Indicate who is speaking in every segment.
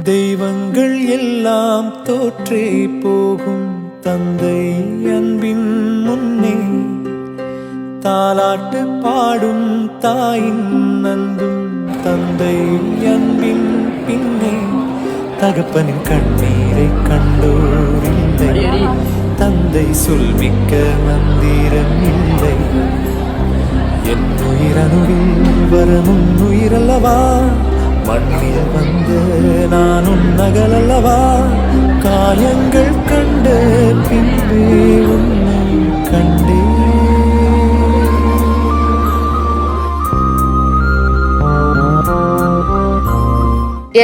Speaker 1: தெய்வங்கள் எல்லாம் தோற்றே போகும் தந்தை அன்பின் முன்னே தாலாட்டு பாடும் தாயின் அன்பும் தந்தை அன்பின் பின்னே தகப்பனின் கண்ணீரை கண்டோர் இல்லை தந்தை சொல்மிக்க மந்திரம் இல்லை என் உயிரணுவில் வரமும் உயிரல்லவா மண்ணில் வந்து நானும் நகலல்லவா காயங்கள் கண்ட பின்பே உன்னை கண்டே.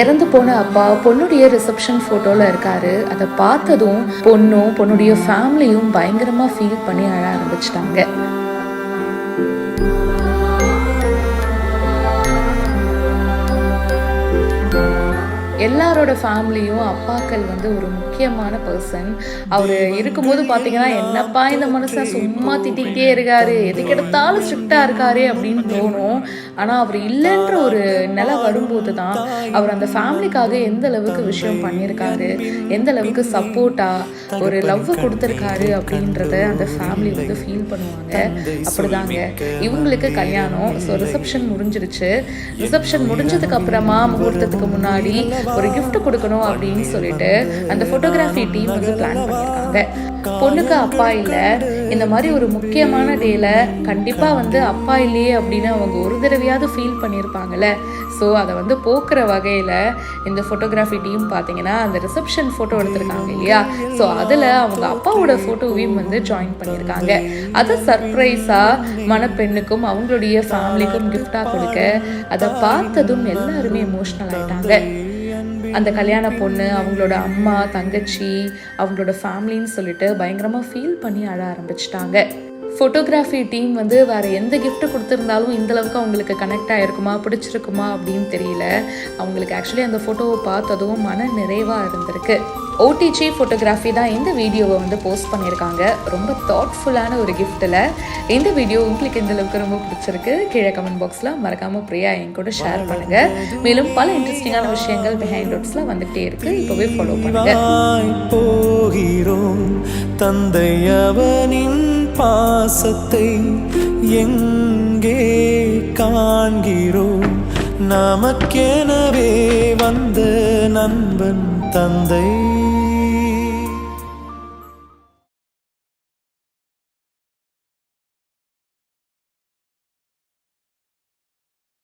Speaker 2: இறந்து போன அப்பா பொண்ணுடைய ரிசப்ஷன் ஃபோட்டோவில் இருக்காரு. அதை பார்த்ததும் பொண்ணும் பொண்ணுடைய ஃபேமிலியும் பயங்கரமாக ஃபீல் பண்ணி அழ ஆரம்பிச்சிட்டாங்க. எல்லாரோட ஃபேமிலியும் அப்பாக்கள் வந்து ஒரு முக்கியமான பர்சன். அவர் இருக்கும்போது பார்த்தீங்கன்னா என்னப்பா இந்த மனுஷன் சும்மா திட்டிக்கிட்டே இருக்காரு, எதுக்கு எடுத்தாலும் ஸ்ட்ரிக்டாக இருக்காரு அப்படின்னு தோணும். ஆனால் அவர் இல்லைன்ற ஒரு நிலை வரும்போது தான் அவர் அந்த ஃபேமிலிக்காக எந்த அளவுக்கு விஷயம் பண்ணியிருக்காரு, எந்த அளவுக்கு சப்போர்ட்டாக ஒரு லவ் கொடுத்துருக்காரு அப்படின்றத அந்த ஃபேமிலி வந்து ஃபீல் பண்ணுவாங்க. அப்படிதாங்க இவங்களுக்கு கல்யாணம். ஸோ ரிசப்ஷன் முடிஞ்சிருச்சு. ரிசப்ஷன் முடிஞ்சதுக்கு அப்புறமா முகூர்த்தத்துக்கு முன்னாடி ஒரு கிஃப்ட் கொடுக்கணும் அப்படின்னு சொல்லிட்டு அந்த போட்டோகிராஃபி டீம் வந்து பிளான் பண்ணியிருக்காங்க. பொண்ணுக்கு அப்பா இல்லை, இந்த மாதிரி ஒரு முக்கியமான டேல கண்டிப்பா வந்து அப்பா இல்லையே அப்படின்னு அவங்க ஒரு தடவையாவது ஃபீல் பண்ணியிருப்பாங்கல்ல. ஸோ அதை வந்து போக்குற வகையில் இந்த ஃபோட்டோகிராஃபி டீம் பார்த்தீங்கன்னா அந்த ரிசப்ஷன் ஃபோட்டோ எடுத்திருக்காங்க இல்லையா, ஸோ அதில் அவங்க அப்பாவோட ஃபோட்டோவையும் வந்து ஜாயின் பண்ணியிருக்காங்க. அதை சர்ப்ரைஸாக மணப்பெண்ணுக்கும் அவங்களுடைய ஃபேமிலிக்கும் கிஃப்டாக கொடுக்க அதை பார்த்ததும் எல்லாருமே எமோஷ்னல் ஆகிட்டாங்க. அந்த கல்யாண பொண்ணு, அவங்களோட அம்மா, தங்கச்சி, அவங்களோட ஃபேமிலின்னு சொல்லிட்டு பயங்கரமாக ஃபீல் பண்ணி அழ ஆரம்பிச்சிட்டாங்க. ஃபோட்டோகிராஃபி டீம் வந்து வேறு எந்த கிஃப்ட் கொடுத்துருந்தாலும் இந்தளவுக்கு அவங்களுக்கு கனெக்ட் ஆகிருக்குமா, பிடிச்சிருக்குமா அப்படின்னு தெரியல. அவங்களுக்கு ஆக்சுவலி அந்த ஃபோட்டோவை பார்த்ததும் மன நிறைவாக இருந்திருக்கு. ஓடிஜி ஃபோட்டோகிராஃபி தான் இந்த வீடியோவை வந்து போஸ்ட் பண்ணியிருக்காங்க. ரொம்ப தாட்ஃபுல்லான ஒரு கிஃப்ட்டில் இந்த வீடியோ உங்களுக்கு எந்த அளவுக்கு ரொம்ப பிடிச்சிருக்கு கீழே கமெண்ட் பாக்ஸில் மறக்காமல் பிரியா என் கூட ஷேர் பண்ணுங்கள். மேலும் பல இன்ட்ரெஸ்டிங்கான விஷயங்கள் பிஹைண்ட் ரூட்ஸில் வந்துகிட்டே இருக்குது. இப்போவே ஃபாலோ பண்ணுங்கள்.
Speaker 1: தந்தை அவனின் பாசத்தை எங்கே காண்கிறோம், நமக்கெனவே வந்த நண்பன் தந்தை.